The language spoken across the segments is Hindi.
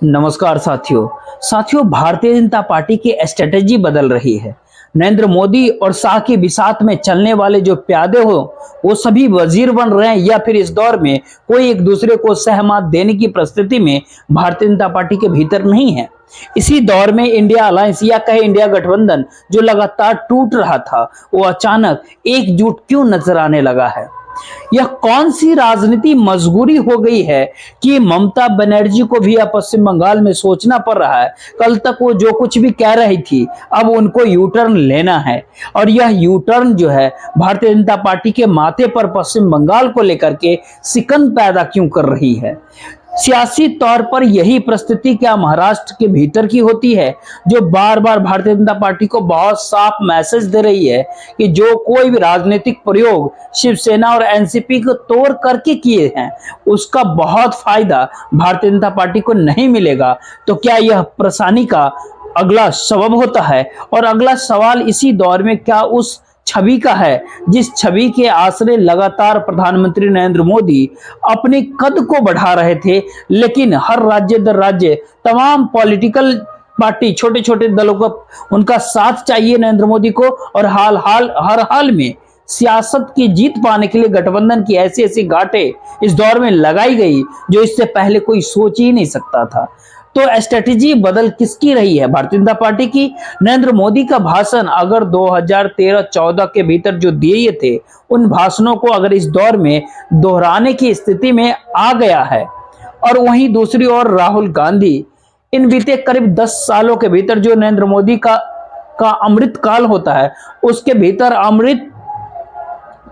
नमस्कार साथियों भारतीय जनता पार्टी की स्ट्रेटेजी बदल रही है। नरेंद्र मोदी और शाह के बिसात में चलने वाले जो प्यादे हो वो सभी वजीर बन रहे हैं या फिर इस दौर में कोई एक दूसरे को सहमत देने की परिस्थिति में भारतीय जनता पार्टी के भीतर नहीं है। इसी दौर में इंडिया अलायंस या कहे इंडिया गठबंधन जो लगातार टूट रहा था वो अचानक एकजुट क्यों नजर आने लगा है। यह कौन सी राजनीति मजबूरी हो गई है कि ममता बनर्जी को भी अब पश्चिम बंगाल में सोचना पड़ रहा है। कल तक वो जो कुछ भी कह रही थी अब उनको यू टर्न लेना है और यह यू टर्न जो है भारतीय जनता पार्टी के माथे पर पश्चिम बंगाल को लेकर के सिकंद पैदा क्यों कर रही है। सियासी तौर पर यही परिस्थिति क्या महाराष्ट्र के भीतर की होती है जो बार बार भारतीय जनता पार्टी को बहुत साफ मैसेज दे रही है कि जो कोई भी राजनीतिक प्रयोग शिवसेना और एनसीपी को तोड़ करके किए हैं उसका बहुत फायदा भारतीय जनता पार्टी को नहीं मिलेगा। तो क्या यह परेशानी का अगला सबब होता है? और अगला सवाल इसी दौर में क्या उस छवि का है जिस छवि के आसरे लगातार प्रधानमंत्री नरेंद्र मोदी अपने कद को बढ़ा रहे थे, लेकिन हर राज्य दर राज्य तमाम पॉलिटिकल पार्टी छोटे छोटे दलों को उनका साथ चाहिए नरेंद्र मोदी को और हर हाल में सियासत की जीत पाने के लिए गठबंधन की ऐसी ऐसी गांठें इस दौर में लगाई गई जो इससे पहले कोई सोच ही नहीं सकता था। तो स्ट्रेटेजी बदल किसकी रही है? भारतीय जनता पार्टी की। नरेंद्र मोदी का भाषण अगर 2013-14 के भीतर जो दिए थे उन भाषणों को अगर इस दौर में दोहराने की स्थिति में आ गया है और वहीं दूसरी ओर राहुल गांधी इन बीते करीब 10 सालों के भीतर जो नरेंद्र मोदी का अमृत काल होता है उसके भीतर अमृत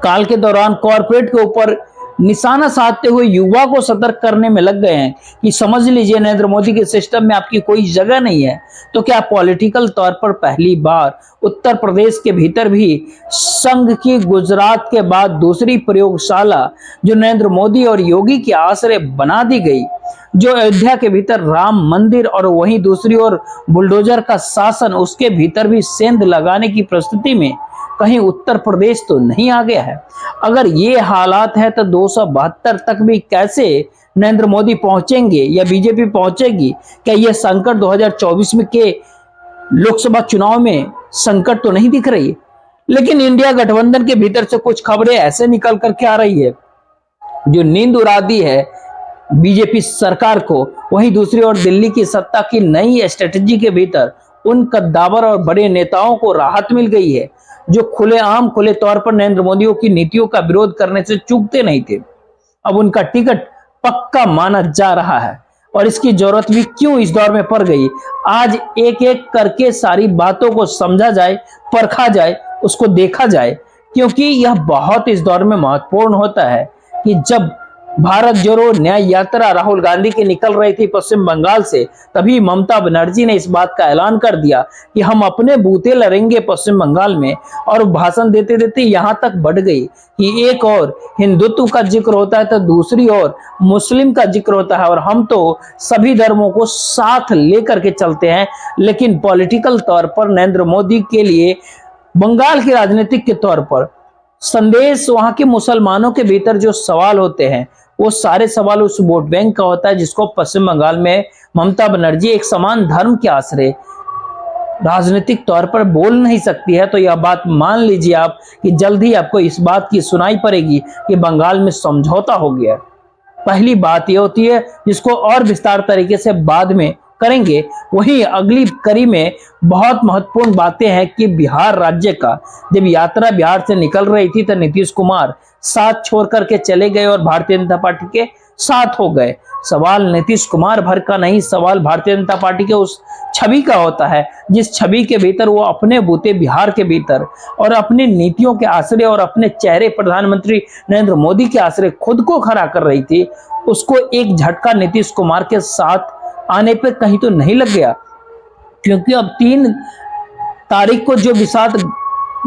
काल के दौरान कॉर्पोरेट के ऊपर निशाना साधते हुए युवा को सतर्क करने में लग गए हैं कि समझ लीजिए नरेंद्र मोदी के सिस्टम में आपकी कोई जगह नहीं है। तो क्या पॉलिटिकल तौर पर पहली बार उत्तर प्रदेश के भीतर भी संघ की गुजरात के बाद दूसरी प्रयोगशाला जो नरेंद्र मोदी और योगी के आश्रय बना दी गई, जो अयोध्या के भीतर राम मंदिर और वहीं दूसरी ओर बुलडोजर का शासन उसके भीतर भी सेंध लगाने की परिस्थिति में कहीं उत्तर प्रदेश तो नहीं आ गया है। अगर ये हालात है तो 272 तक भी कैसे नरेंद्र मोदी पहुंचेंगे या बीजेपी पहुंचेगी? क्या यह संकट 2024 में के लोकसभा चुनाव में संकट तो नहीं दिख रही? लेकिन इंडिया गठबंधन के भीतर से कुछ खबरें ऐसे निकल करके आ रही है जो नींद उड़ा दी है बीजेपी सरकार को। वहीं दूसरी ओर दिल्ली की सत्ता की नई स्ट्रेटेजी के भीतर उन कद्दावर और बड़े नेताओं को राहत मिल गई है जो खुले तौर पर नरेंद्र मोदी की नीतियों का विरोध करने से चूकते नहीं थे। अब उनका टिकट पक्का माना जा रहा है और इसकी जरूरत भी क्यों इस दौर में पड़ गई। आज एक एक करके सारी बातों को समझा जाए, परखा जाए, उसको देखा जाए, क्योंकि यह बहुत इस दौर में महत्वपूर्ण होता है कि जब भारत जोड़ो न्याय यात्रा राहुल गांधी की निकल रही थी पश्चिम बंगाल से, तभी ममता बनर्जी ने इस बात का ऐलान कर दिया कि हम अपने बूते लड़ेंगे पश्चिम बंगाल में। और भाषण देते देते यहां तक बढ़ गई कि एक और हिंदुत्व का जिक्र होता है तो दूसरी ओर मुस्लिम का जिक्र होता है और हम तो सभी धर्मों को साथ लेकर के चलते हैं। लेकिन पॉलिटिकल तौर पर नरेंद्र मोदी के लिए बंगाल की राजनीतिक के तौर पर संदेश वहां के मुसलमानों के भीतर जो सवाल होते हैं वो सारे सवाल उस वोट बैंक का होता है जिसको पश्चिम बंगाल में ममता बनर्जी एक समान धर्म के आश्रय राजनीतिक तौर पर बोल नहीं सकती है। तो यह बात मान लीजिए आप कि जल्द ही आपको इस बात की सुनाई पड़ेगी कि बंगाल में समझौता हो गया। पहली बात यह होती है जिसको और विस्तार तरीके से बाद में करेंगे। वहीं अगली कड़ी में बहुत महत्वपूर्ण बातें हैं कि बिहार राज्य का जब यात्रा बिहार से निकल रही थी तो नीतीश कुमार साथ छोड़ करके चले गए और भारतीय जनता पार्टी के साथ हो गए। सवाल नीतीश कुमार भर का नहीं, सवाल भारतीय जनता पार्टी के उस छवि का होता है जिस छवि के भीतर वो अपने बूते बिहार के भीतर और अपनी नीतियों के आश्रय और अपने चेहरे प्रधानमंत्री नरेंद्र मोदी के आश्रय खुद को खड़ा कर रही थी। उसको एक झटका नीतीश कुमार के साथ आने पे कहीं तो नहीं लग गया, क्योंकि अब 3 तारीख को जो विशाल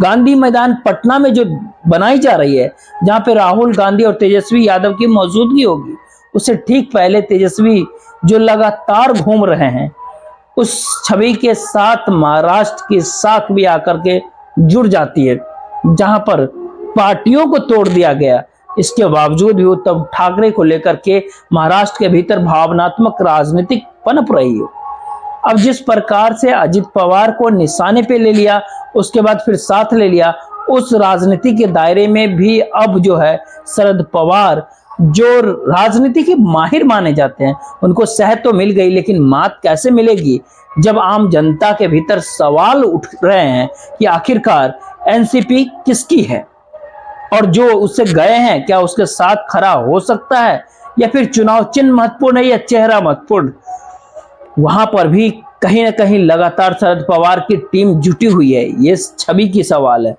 गांधी मैदान पटना में जो बनाई जा रही है जहां पे राहुल गांधी और तेजस्वी यादव की मौजूदगी होगी, उससे ठीक पहले तेजस्वी जो लगातार घूम रहे हैं उस छवि के साथ महाराष्ट्र की साख भी आकर के जुड़ जाती है जहां पर पार्टियों को तोड़ दिया गया। इसके बावजूद भी उद्धव ठाकरे को लेकर के महाराष्ट्र के भीतर भावनात्मक राजनीतिक पनप रही हो। अब जिस प्रकार से अजित पवार को निशाने पे ले लिया, उसके बाद फिर साथ ले लिया, उस राजनीति के दायरे में भी अब जो है शरद पवार, जो राजनीति के माहिर माने जाते हैं, उनको सेहत तो मिल गई, लेकिन मात कैसे मिलेगी जब आम जनता के भीतर सवाल उठ रहे हैं कि आखिरकार एनसीपी किसकी है, और जो उससे गए हैं क्या उसके साथ खड़ा हो सकता है, या फिर चुनाव चिन्ह महत्वपूर्ण है या चेहरा महत्वपूर्ण। वहां पर भी कहीं ना कहीं लगातार शरद पवार की टीम जुटी हुई है, ये छवि की सवाल है।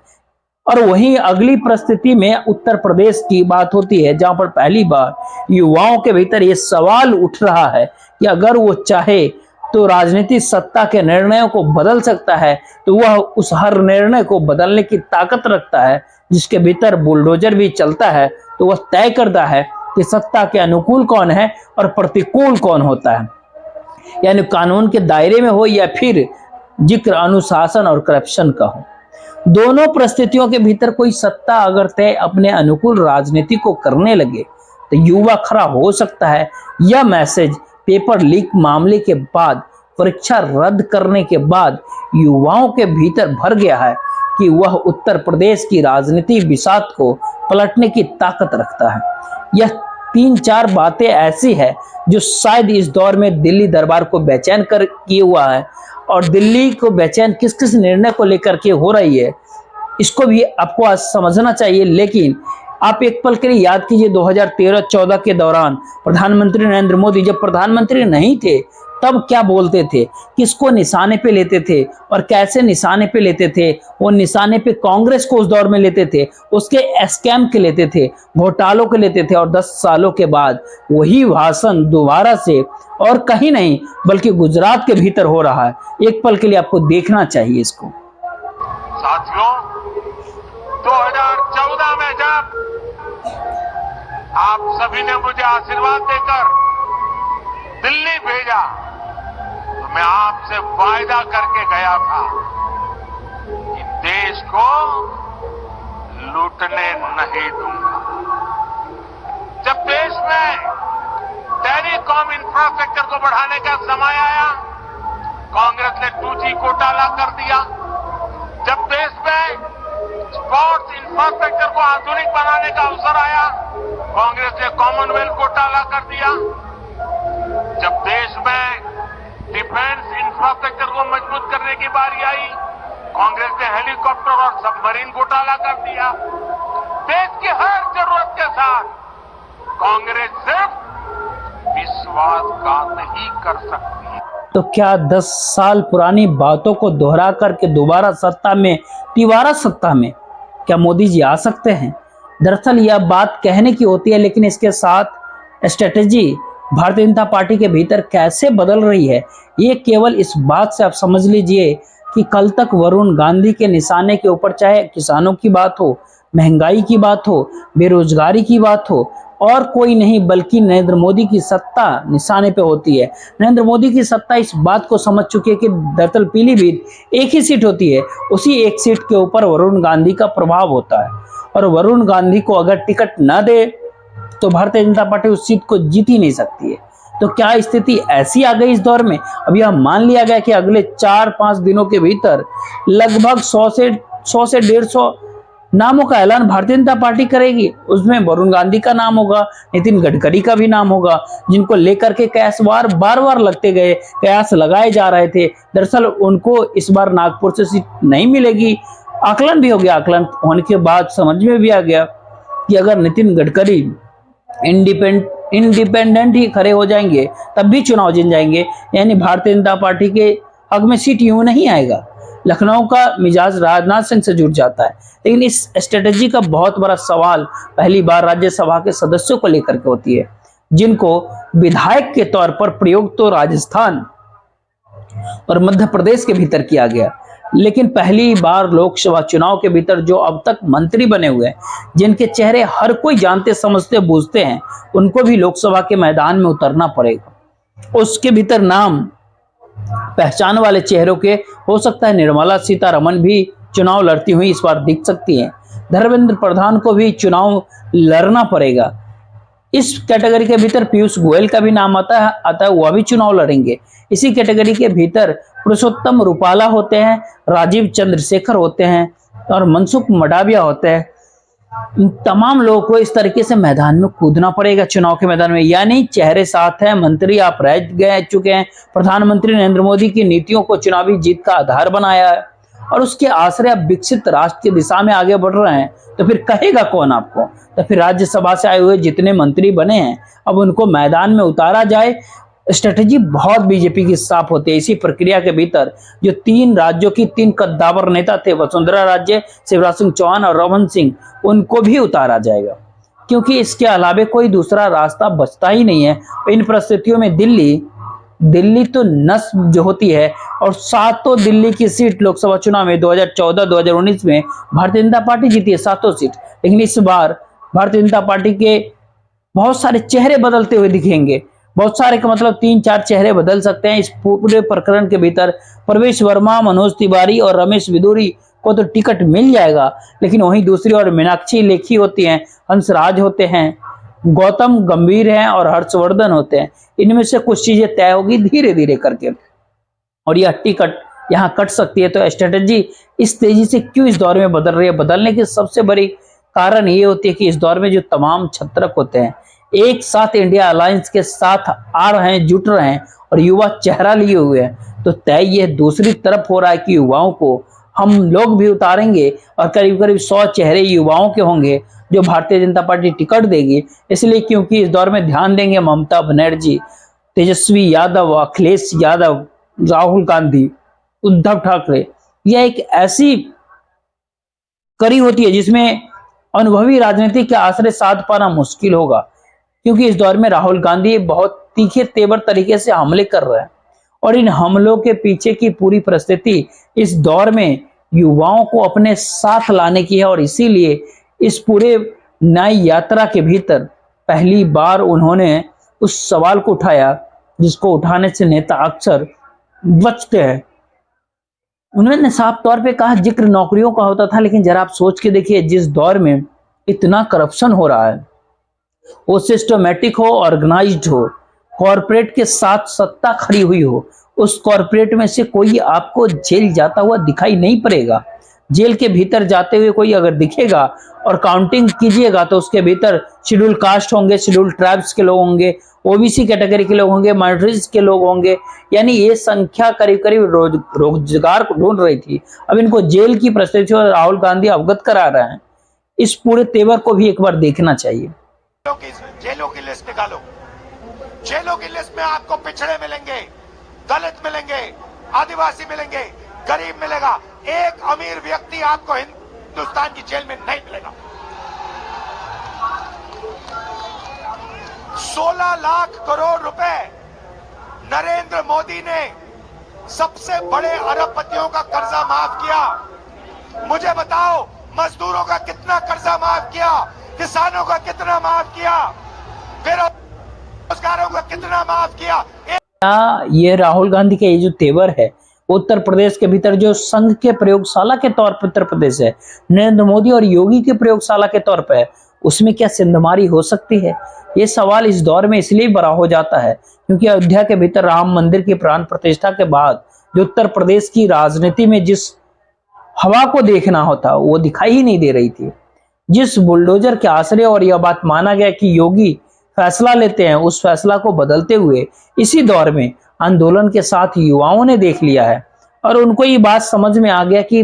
और वहीं अगली परिस्थिति में उत्तर प्रदेश की बात होती है, जहां पर पहली बार युवाओं के भीतर ये सवाल उठ रहा है कि अगर वो चाहे तो राजनीति सत्ता के निर्णयों को बदल सकता है, तो वह उस हर निर्णय को बदलने की ताकत रखता है, जिसके भीतर बुलडोजर भी चलता है, तो वह तय करता है कि सत्ता के अनुकूल कौन है और प्रतिकूल कौन होता है, यानी कानून के दायरे में हो या फिर जिक्र अनुशासन और करप्शन का हो। दोनों परिस्थितियों के भीतर कोई सत्ता अगर तय अपने अनुकूल राजनीति को करने लगे तो युवा खड़ा हो सकता है। यह मैसेज पेपर लीक मामले के बाद, परीक्षा रद्द करने के बाद युवाओं के भीतर भर गया है कि वह उत्तर प्रदेश की राजनीति बिसात को पलटने की ताकत रखता है। यह 3-4 बातें ऐसी है जो शायद इस दौर में दिल्ली दरबार को बेचैन कर किए हुआ है, और दिल्ली को बेचैन किस किस निर्णय को लेकर के हो रही है, इसको भी आपको आज समझना चाहिए। लेकिन आप एक पल के लिए याद कीजिए, 2013-14 के दौरान प्रधानमंत्री नरेंद्र मोदी जब प्रधानमंत्री नहीं थे तब क्या बोलते थे, किसको निशाने पे लेते थे और कैसे निशाने पे लेते थे। वो निशाने पे कांग्रेस को उस दौर में लेते थे, उसके स्कैम के लेते थे, घोटालों के लेते थे, और 10 सालों के बाद वही भाषण दोबारा से, और कहीं नहीं बल्कि गुजरात के भीतर हो रहा है। एक पल के लिए आपको देखना चाहिए इसको। साथियों, 2014 में जब आप सभी ने मुझे आशीर्वाद देकर दिल्ली भेजा, तो मैं आपसे वायदा करके गया था कि देश को लूटने नहीं दूंगा। जब देश में टेलीकॉम इंफ्रास्ट्रक्चर को बढ़ाने का समय आया, कांग्रेस ने 2G घोटाला कर दिया। जब देश में स्पोर्ट्स इंफ्रास्ट्रक्चर को आधुनिक बनाने का अवसर आया, कांग्रेस ने कॉमनवेल्थ घोटाला कर दिया। जब देश में डिफेंस इंफ्रास्ट्रक्चर को मजबूत करने की बारी आई, कांग्रेस ने हेलीकॉप्टर और सबमरीन घोटाला कर दिया। देश की हर जरूरत के साथ कांग्रेस सिर्फ विश्वासघात नहीं कर सकती। तो क्या 10 साल पुरानी बातों को दोहरा करके दोबारा सत्ता में, तिबारा सत्ता में क्या मोदी जी आ सकते हैं? दरअसल यह बात कहने की होती है, लेकिन इसके साथ स्ट्रेटेजी भारतीय जनता पार्टी के भीतर कैसे बदल रही है, ये केवल इस बात से आप समझ लीजिए कि कल तक वरुण गांधी के निशाने के ऊपर चाहे किसानों की बात हो, महंगाई की बात हो, बेरोजगारी की बात हो, और कोई नहीं बल्कि नरेंद्र मोदी की सत्ता निशाने पे होती है। नरेंद्र मोदी की सत्ता इस बात को समझ चुकी है कि दरअसल पीलीभीत एक ही सीट होती है, उसी एक सीट के ऊपर वरुण गांधी का प्रभाव होता है, और वरुण गांधी को अगर टिकट न दे तो भारतीय जनता पार्टी उस सीट को जीत ही नहीं सकती है। तो क्या स्थिति ऐसी आ गई इस दौर में? अब यह मान लिया गया कि अगले 4-5 दिनों के भीतर लगभग 100 से 150 नामों का ऐलान भारतीय जनता पार्टी करेगी। उसमें वरुण गांधी का नाम होगा, नितिन गडकरी का भी नाम होगा, जिनको लेकर के कयास बार बार लगते गए, कयास लगाए जा रहे थे। दरअसल उनको इस बार नागपुर से सीट नहीं मिलेगी। आकलन भी हो गया, आकलन होने के बाद समझ में भी आ गया कि अगर नितिन गडकरी इंडिपेंडेंट ही खड़े हो जाएंगे तब भी चुनाव जीत जाएंगे, यानी भारतीय जनता पार्टी के हक में सीट यूं नहीं आएगा। लखनऊ का मिजाज राजनाथ सिंह से जुड़ जाता है। लेकिन इस स्ट्रेटेजी का बहुत बड़ा सवाल पहली बार राज्यसभा के सदस्यों को लेकर के होती है, जिनको विधायक के तौर पर प्रयोग तो राजस्थान और मध्य प्रदेश के भीतर किया गया, लेकिन पहली बार लोकसभा चुनाव के भीतर जो अब तक मंत्री बने हुए हैं, जिनके चेहरे हर कोई जानते समझते बूझते हैं, उनको भी लोकसभा के मैदान में उतरना पड़ेगा। उसके भीतर नाम पहचान वाले चेहरों के हो सकता है निर्मला सीतारमण भी चुनाव लड़ती हुई इस बार दिख सकती हैं। धर्मेंद्र प्रधान को भी चुनाव लड़ना पड़ेगा, इस कैटेगरी के भीतर पीयूष गोयल का भी नाम आता है, वह भी चुनाव लड़ेंगे। इसी कैटेगरी के भीतर पुरुषोत्तम रुपाला होते हैं, राजीव चंद्रशेखर होते हैं और मनसुख मंडाविया होते हैं। इन तमाम लोगों को इस तरीके से मैदान में कूदना पड़ेगा चुनाव के मैदान में, यानी चेहरे साथ हैं, मंत्री आप रह गए चुके हैं, प्रधानमंत्री नरेंद्र मोदी की नीतियों को चुनावी जीत का आधार बनाया है और उसके आश्रय आप विकसित राष्ट्र की दिशा में आगे बढ़ रहे हैं, तो फिर कहेगा कौन आपको? तो फिर राज्यसभा से आए हुए जितने मंत्री बने हैं अब उनको मैदान में उतारा जाए। स्ट्रेटेजी बहुत बीजेपी की साफ होती है। इसी प्रक्रिया के भीतर जो 3 राज्यों की 3 कद्दावर नेता थे, वसुंधरा राजे, शिवराज सिंह चौहान और रमन सिंह, उनको भी उतारा जाएगा, क्योंकि इसके अलावा कोई दूसरा रास्ता बचता ही नहीं है। इन परिस्थितियों में दिल्ली तो नस जो होती है, और 7 दिल्ली की सीट लोकसभा चुनाव में 2014-2019 में भारतीय जनता पार्टी जीती है 7 सीट। लेकिन इस बार भारतीय जनता पार्टी के बहुत सारे चेहरे बदलते हुए दिखेंगे। बहुत सारे का मतलब 3-4 चेहरे बदल सकते हैं। इस पूरे प्रकरण के भीतर प्रवेश वर्मा, मनोज तिवारी और रमेश बिदूरी को तो टिकट मिल जाएगा, लेकिन वहीं दूसरी ओर मीनाक्षी लेखी होती हैं, हंसराज होते हैं, गौतम गंभीर हैं और हर्षवर्धन होते हैं। इनमें से कुछ चीजें तय होगी धीरे धीरे करके, और यह टिकट यहाँ कट सकती है। तो स्ट्रेटेजी इस तेजी से क्यों इस दौर में बदल रही है? बदलने की सबसे बड़ी कारण ये होती है कि इस दौर में जो तमाम छत्रक होते हैं एक साथ इंडिया अलायंस के साथ आ रहे हैं, जुट रहे हैं और युवा चेहरा लिए हुए हैं। तो तय ये दूसरी तरफ हो रहा है कि युवाओं को हम लोग भी उतारेंगे और करीब करीब 100 चेहरे युवाओं के होंगे जो भारतीय जनता पार्टी टिकट देगी। इसलिए क्योंकि इस दौर में ध्यान देंगे ममता बनर्जी, तेजस्वी यादव, अखिलेश यादव, राहुल गांधी, उद्धव ठाकरे। यह एक ऐसी कड़ी होती है जिसमें अनुभवी राजनीति के आश्रय साध पाना मुश्किल होगा, क्योंकि इस दौर में राहुल गांधी बहुत तीखे तेवर तरीके से हमले कर रहे हैं और इन हमलों के पीछे की पूरी परिस्थिति इस दौर में युवाओं को अपने साथ लाने की है। और इसीलिए इस पूरे न्याय यात्रा के भीतर पहली बार उन्होंने उस सवाल को उठाया जिसको उठाने से नेता अक्सर बचते हैं। उन्होंने साफ तौर पे कहा जिक्र नौकरियों का होता था, लेकिन जरा आप सोच के देखिए जिस दौर में इतना करप्शन हो रहा है, वो सिस्टमेटिक हो, ऑर्गेनाइज्ड हो, कॉर्पोरेट के साथ सत्ता खड़ी हुई हो, उस कॉर्पोरेट में से कोई आपको जेल जाता हुआ दिखाई नहीं पड़ेगा। जेल के भीतर जाते हुए कोई अगर दिखेगा और काउंटिंग कीजिएगा तो उसके भीतर शेड्यूल कास्ट होंगे, शेड्यूल ट्राइब्स के लोग होंगे, ओबीसी कैटेगरी के लोग होंगे, माइनॉरिटीज के लोग होंगे। यानी ये संख्या करीब करीब रोजगार को ढूंढ रही थी। अब इनको जेल की परिस्थिति और राहुल गांधी अवगत करा रहे हैं। इस पूरे तेवर को भी एक बार देखना चाहिए। जेलों की लिस्ट निकालो। जेलों की लिस्ट में आपको पिछड़े मिलेंगे, दलित मिलेंगे, आदिवासी मिलेंगे, गरीब मिलेगा। एक अमीर व्यक्ति आपको हिंदुस्तान की जेल में नहीं मिलेगा। 16 लाख करोड़ रुपए नरेंद्र मोदी ने सबसे बड़े अरबपतियों का कर्जा माफ किया। मुझे बताओ मजदूरों का कितना कर्जा माफ किया, किसानों का कितना माफ किया, बेरोजगारों का कितना माफ किया। ये राहुल गांधी के ये जो तेवर है उत्तर प्रदेश के भीतर जो संघ के प्रयोगशाला के तौर पर उत्तर प्रदेश है, नरेंद्र मोदी और योगी के प्रयोगशाला के तौर पर है, उसमें क्या सिंधमारी हो सकती है? ये सवाल इस दौर में इसलिए बड़ा हो जाता है क्योंकि अयोध्या के भीतर राम मंदिर की प्राण प्रतिष्ठा के बाद जो उत्तर प्रदेश की राजनीति में जिस हवा को देखना होता वो दिखाई ही नहीं दे रही थी। जिस बुलडोजर के आश्रय और यह बात माना गया कि योगी फैसला लेते हैं, उस फैसला को बदलते हुए इसी दौर में आंदोलन के साथ युवाओं ने देख लिया है और उनको ये बात समझ में आ गया कि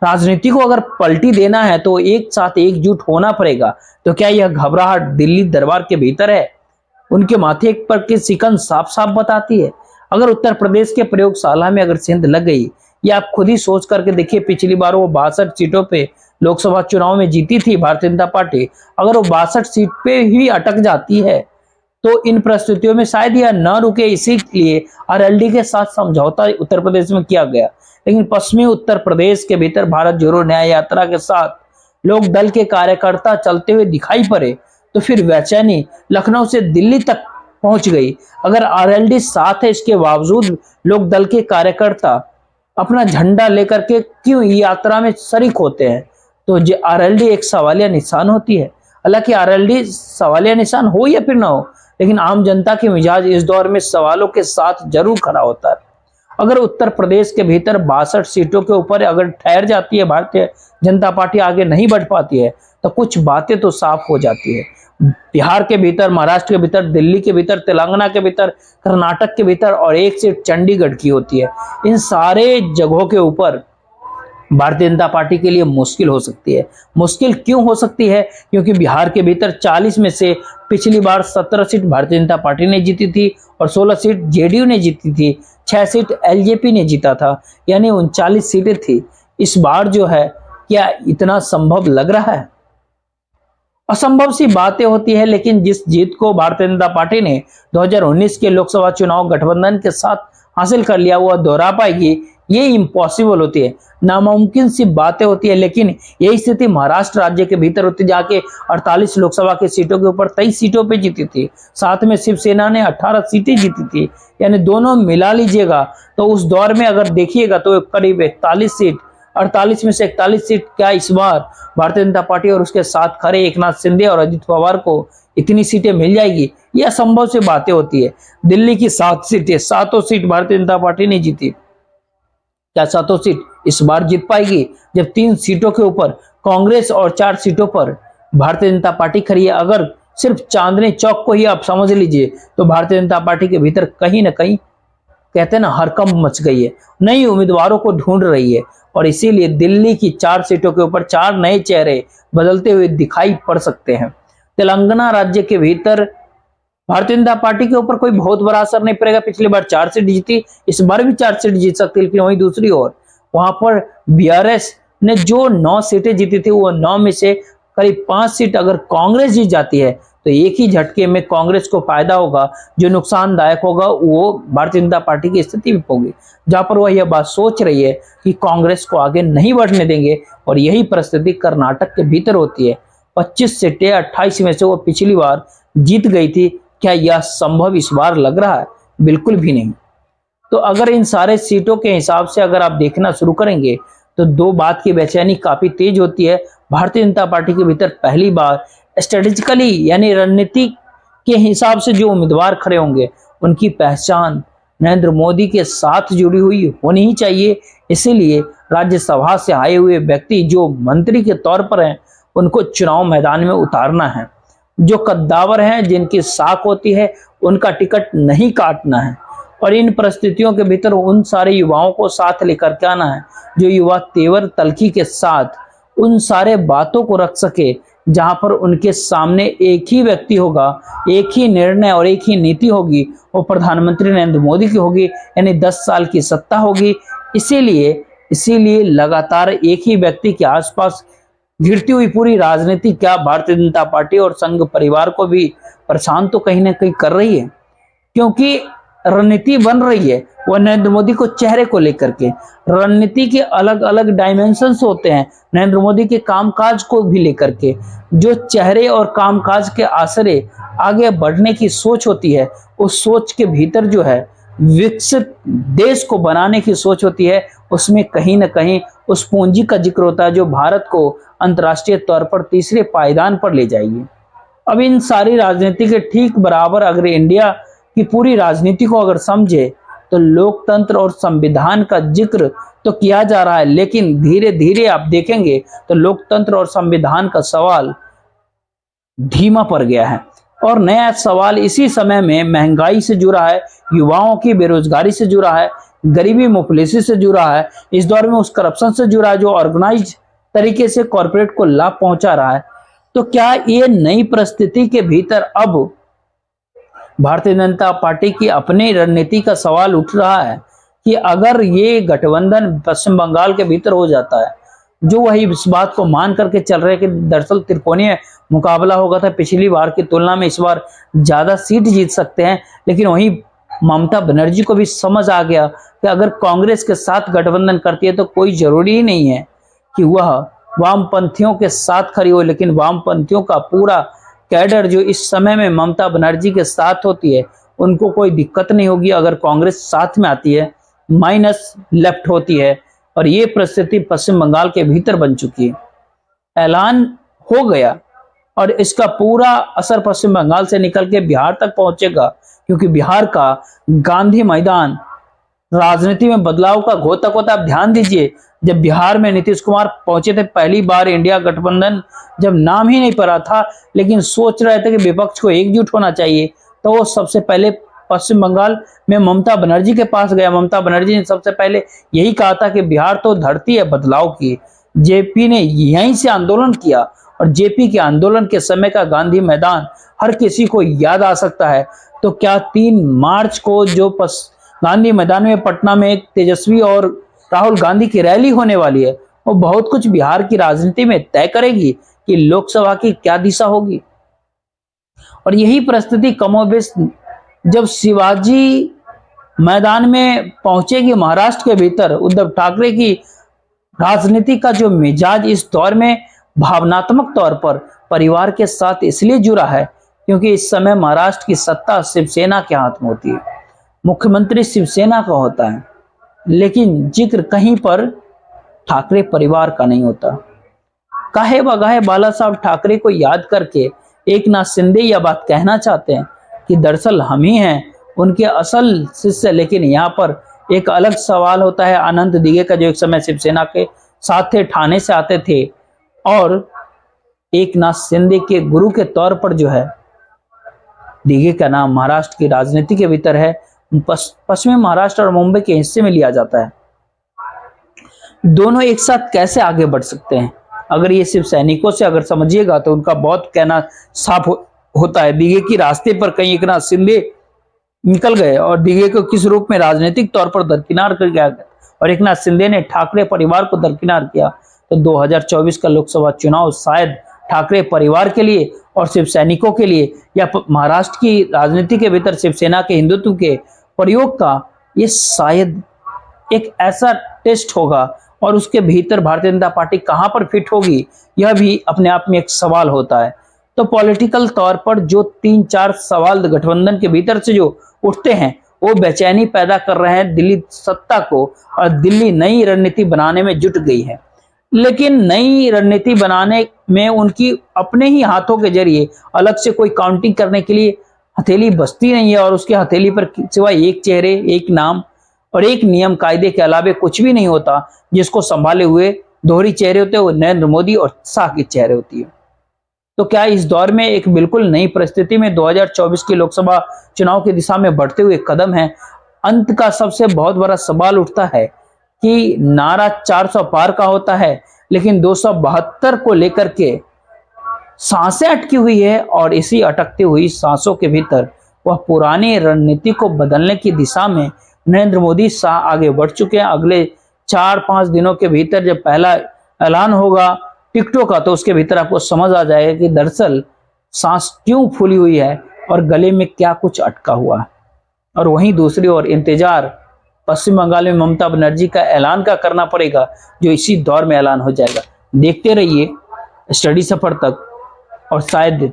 राजनीति को अगर पलटी देना है तो एक साथ एकजुट होना पड़ेगा। तो क्या यह घबराहट दिल्ली दरबार के भीतर है? उनके माथे पर की सिकन साफ साफ बताती है। अगर उत्तर प्रदेश के प्रयोगशाला में अगर सेंध लग गई, या आप खुद ही सोच करके देखिए पिछली बार वो 62 सीटों पे लोकसभा चुनाव में जीती थी भारतीय जनता पार्टी, अगर वो 62 सीट पे ही अटक जाती है तो इन परिस्थितियों में शायद यह न रुके। इसीलिए आरएलडी के साथ समझौता उत्तर प्रदेश में किया गया। लेकिन पश्चिमी उत्तर प्रदेश के भीतर भारत जोड़ो न्याय यात्रा के साथ लोक दल के कार्यकर्ता चलते हुए दिखाई पड़े तो फिर बेचैनी लखनऊ से दिल्ली तक पहुंच गई। अगर आरएलडी साथ है इसके बावजूद लोक दल के कार्यकर्ता अपना झंडा लेकर के क्यों यात्रा में शरीक होते हैं? तो आरएलडी एक सवालिया निशान होती है। हालांकि आरएलडी सवालिया निशान हो या फिर ना हो, लेकिन आम जनता के मिजाज इस दौर में सवालों के साथ जरूर खड़ा होता है। अगर उत्तर प्रदेश के भीतर 62 सीटों के ऊपर अगर ठहर जाती है भारतीय जनता पार्टी, आगे नहीं बढ़ पाती है, तो कुछ बातें तो साफ हो जाती है। बिहार के भीतर, महाराष्ट्र के भीतर, दिल्ली के भीतर, तेलंगाना के भीतर, कर्नाटक के भीतर और एक सीट चंडीगढ़ की होती है। इन सारे जगहों के ऊपर भारतीय जनता पार्टी के लिए मुश्किल हो सकती है। मुश्किल क्यों हो सकती है? क्योंकि बिहार के भीतर 40 में से पिछली बार 17 सीट भारतीय जनता पार्टी ने जीती थी और 16 सीट जेडीयू ने जीती थी, 6 सीट एलजेपी ने जीता था, यानी 39 सीटें थी। इस बार जो है, क्या इतना संभव लग रहा है? असंभव सी बातें होती है, लेकिन जिस जीत को भारतीय जनता पार्टी ने 2019 के लोकसभा चुनाव गठबंधन के साथ हासिल कर लिया, वो दोहरा पाएगी, ये इम्पॉसिबल होती है, नामुमकिन सी बातें होती है। लेकिन यही स्थिति महाराष्ट्र राज्य के भीतर होती, जाके 48 लोकसभा की सीटों के ऊपर 23 सीटों पे जीती थी, साथ में शिवसेना ने 18 सीटें जीती थी, यानी दोनों मिला लीजिएगा तो उस दौर में अगर देखिएगा तो करीब 41 सीट, 48 में से 41 सीट क्या इस बार भारतीय जनता पार्टी और उसके साथ खड़े एकनाथ शिंदे और अजित पवार को इतनी सीटें मिल जाएगी? यह असंभव से बातें होती है। दिल्ली की 7 सीटें, 7 सीट भारतीय जनता पार्टी ने जीती, क्या 7 सीट इस बार जीत पाएगी? जब 3 सीटों के ऊपर कांग्रेस और 4 सीटों पर भारतीय जनता पार्टी खड़ी है। अगर सिर्फ चांदनी चौक को ही आप समझ लीजिए तो भारतीय जनता पार्टी के भीतर कहीं ना कहीं, कहते हैं ना, हड़कंप मच गई है, नई उम्मीदवारों को ढूंढ रही है और इसीलिए दिल्ली की 4 सीटों के ऊपर 4 नए चेहरे बदलते हुए दिखाई पड़ सकते हैं। तेलंगाना राज्य के भीतर भारतीय जनता पार्टी के ऊपर कोई बहुत बड़ा असर नहीं पड़ेगा। पिछली बार 4 सीट जीती, इस बार भी 4 सीट जीत सकती है। लेकिन वहीं दूसरी ओर वहां पर बीआरएस ने जो 9 सीटें जीती थी, वो 9 में से करीब 5 सीट अगर कांग्रेस जीत जाती है तो एक ही झटके में कांग्रेस को फायदा होगा। जो नुकसानदायक होगा वो भारतीय जनता पार्टी की स्थिति में होगी, जहां पर वह यह बात सोच रही है कि कांग्रेस को आगे नहीं बढ़ने देंगे। और यही परिस्थिति कर्नाटक के भीतर होती है। 25 सीटें 28 में से वो पिछली बार जीत गई थी। क्या यह संभव इस बार लग रहा है? बिल्कुल भी नहीं। तो अगर इन सारे सीटों के हिसाब से अगर आप देखना शुरू करेंगे तो दो बात की बेचैनी काफी तेज होती है। भारतीय जनता पार्टी के भीतर पहली बार स्ट्रेटेजिकली, यानी रणनीति के हिसाब से जो उम्मीदवार खड़े होंगे उनकी पहचान नरेंद्र मोदी के साथ जुड़ी हुई होनी ही चाहिए। इसीलिए राज्यसभा से आए हुए व्यक्ति जो मंत्री के तौर पर हैं, उनको चुनाव मैदान में उतारना है। जो कद्दावर हैं, जिनकी साख होती है, उनका टिकट नहीं काटना है। और इन परिस्थितियों के भीतर उन सारे युवाओं को साथ लेकर के आना है, जो युवा तेवर तलखी के साथ उन सारे बातों को रख सके, जहां पर उनके सामने एक ही व्यक्ति होगा, एक ही निर्णय और एक ही नीति होगी, वो प्रधानमंत्री नरेंद्र मोदी की होगी, यानी 10 साल की सत्ता होगी। इसीलिए लगातार एक ही व्यक्ति के आसपास घिरती हुई पूरी राजनीति क्या भारतीय जनता पार्टी और संघ परिवार को भी परेशान तो कहीं ना कहीं कर रही है, क्योंकि रणनीति बन रही है वह नरेंद्र मोदी को चेहरे को लेकर के। रणनीति के अलग अलग डायमेंशंस होते हैं नरेंद्र मोदी के कामकाज को भी लेकर के। जो चेहरे और कामकाज के आसरे आगे बढ़ने की सोच होती है, उस सोच के भीतर जो है विकसित देश को बनाने की सोच होती है, उसमें कहीं ना कहीं उस पूंजी का जिक्र होता है जो भारत को अंतर्राष्ट्रीय तौर पर तीसरे पायदान पर ले जाएगी। अब इन सारी राजनीति के ठीक बराबर अगर इंडिया की पूरी राजनीति को अगर समझे तो लोकतंत्र और संविधान का जिक्र तो किया जा रहा है, लेकिन धीरे धीरे आप देखेंगे तो लोकतंत्र और संविधान का सवाल धीमा पड़ गया है। और नया सवाल इसी समय में महंगाई से जुड़ा है, युवाओं की बेरोजगारी से जुड़ा है, गरीबी मुफलिसी से जुड़ा है, इस दौर में उस करप्शन से जुड़ा है जो ऑर्गेनाइज तरीके से कॉर्पोरेट को लाभ पहुंचा रहा है। तो क्या ये नई परिस्थिति के भीतर अब भारतीय जनता पार्टी की अपनी रणनीति का सवाल उठ रहा है कि अगर ये गठबंधन पश्चिम बंगाल के भीतर हो जाता है, जो वही इस बात को मान करके चल रहे हैं कि दरअसल त्रिकोणीय मुकाबला होगा था, पिछली बार की तुलना में इस बार ज्यादा सीट जीत सकते हैं। लेकिन वहीं ममता बनर्जी को भी समझ आ गया कि अगर कांग्रेस के साथ गठबंधन करती है तो कोई जरूरी ही नहीं है कि वह वामपंथियों के साथ खड़ी हो, लेकिन वामपंथियों का पूरा कैडर जो इस समय में ममता बनर्जी के साथ होती है, उनको कोई दिक्कत नहीं होगी अगर कांग्रेस साथ में आती है, माइनस लेफ्ट होती है। और ये परिस्थिति पश्चिम बंगाल के भीतर बन चुकी है, ऐलान हो गया। और इसका पूरा असर पश्चिम बंगाल से निकल के बिहार तक पहुंचेगा, क्योंकि बिहार का गांधी मैदान राजनीति में बदलाव का घोतक होता है। आप ध्यान दीजिए, जब बिहार में नीतीश कुमार पहुंचे थे पहली बार, इंडिया गठबंधन जब नाम ही नहीं पड़ा था, लेकिन सोच रहे थे कि विपक्ष को एकजुट होना चाहिए, तो वो सबसे पहले पश्चिम बंगाल में ममता बनर्जी के पास गया। ममता बनर्जी ने सबसे पहले यही कहा था कि बिहार तो धरती है बदलाव की। जेपी ने यहीं से आंदोलन किया, और जेपी के आंदोलन के समय का गांधी मैदान हर किसी को याद आ सकता है। तो क्या 3 मार्च को जो गांधी मैदान में पटना में एक तेजस्वी और राहुल गांधी की रैली होने वाली है, वो बहुत कुछ बिहार की राजनीति में तय करेगी कि लोकसभा की क्या दिशा होगी। और यही परिस्थिति कमोबेश जब शिवाजी मैदान में पहुंचेगी महाराष्ट्र के भीतर, उद्धव ठाकरे की राजनीति का जो मिजाज इस दौर में भावनात्मक तौर पर परिवार के साथ इसलिए जुड़ा है क्योंकि इस समय महाराष्ट्र की सत्ता शिवसेना के हाथ में होती है, मुख्यमंत्री शिवसेना का होता है, लेकिन जिक्र कहीं पर ठाकरे परिवार का नहीं होता। काहे बगाहे बाला साहब ठाकरे को याद करके एकनाथ शिंदे यह बात कहना चाहते हैं कि दरअसल हम ही हैं उनके असल शिष्य। लेकिन यहाँ पर एक अलग सवाल होता है आनंद दिघे का, जो एक समय शिवसेना के साथ थे, ठाणे से आते थे, और एकनाथ शिंदे के गुरु के तौर पर जो है दिघे का नाम महाराष्ट्र की राजनीति के भीतर है, पश्चिमी महाराष्ट्र और मुंबई के हिस्से में लिया जाता है। दोनों एक साथ कैसे आगे बढ़ सकते हैं? अगर ये सिर्फ सैनिकों से अगर समझिएगा तो उनका बहुत कहना साफ होता है। दिघे की रास्ते पर कहीं एकनाथ शिंदे निकल गए और दिघे को किस रूप में राजनीतिक तौर पर दरकिनार कर गया, और एकनाथ शिंदे ने ठाकरे परिवार को दरकिनार किया, तो 2024 का लोकसभा चुनाव शायद ठाकरे परिवार के लिए और शिव सैनिकों के लिए, या महाराष्ट्र की राजनीति के भीतर शिवसेना के हिंदुत्व के प्रयोग का ये शायद एक ऐसा टेस्ट होगा, और उसके भीतर भारतीय जनता पार्टी कहां पर फिट होगी यह भी अपने आप में एक सवाल होता है। तो पॉलिटिकल तौर पर जो 3-4 सवाल गठबंधन के भीतर से जो उठते हैं वो बेचैनी पैदा कर रहे हैं दिल्ली सत्ता को, और दिल्ली नई रणनीति बनाने में जुट गई है। लेकिन नई रणनीति बनाने में उनकी अपने ही हाथों के जरिए अलग से कोई काउंटिंग करने के लिए हथेली बसती नहीं है, और उसके हथेली पर सिवाय एक चेहरे, एक नाम और एक नियम कायदे के अलावे कुछ भी नहीं होता, जिसको संभाले हुए दोहरी चेहरे होते हैं, वो नरेंद्र मोदी और शाह की चेहरे होती है। तो क्या इस दौर में एक बिल्कुल नई परिस्थिति में 2024 की लोकसभा चुनाव की दिशा में बढ़ते हुए कदम है? अंत का सबसे बहुत बड़ा सवाल उठता है कि नारा 400 पार का होता है, लेकिन 272 को लेकर के सांसें अटकी हुई है, और इसी अटकती हुई सांसों के भीतर वह पुरानी रणनीति को बदलने की दिशा में नरेंद्र मोदी शाह आगे बढ़ चुके हैं। अगले 4-5 दिनों के भीतर जब पहला ऐलान होगा टिकटों का, तो उसके भीतर आपको समझ आ जाएगा कि दरअसल सांस क्यों फूली हुई है और गले में क्या कुछ अटका हुआ है। और वहीं दूसरी ओर इंतजार पश्चिम बंगाल में ममता बनर्जी का ऐलान का करना पड़ेगा, जो इसी दौर में ऐलान हो जाएगा। देखते रहिए स्टडी सफर तक, और शायद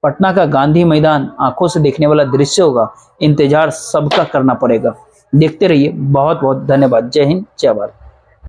पटना का गांधी मैदान आंखों से देखने वाला दृश्य होगा। इंतजार सबका करना पड़ेगा। देखते रहिए। बहुत बहुत धन्यवाद। जय हिंद, जय भारत।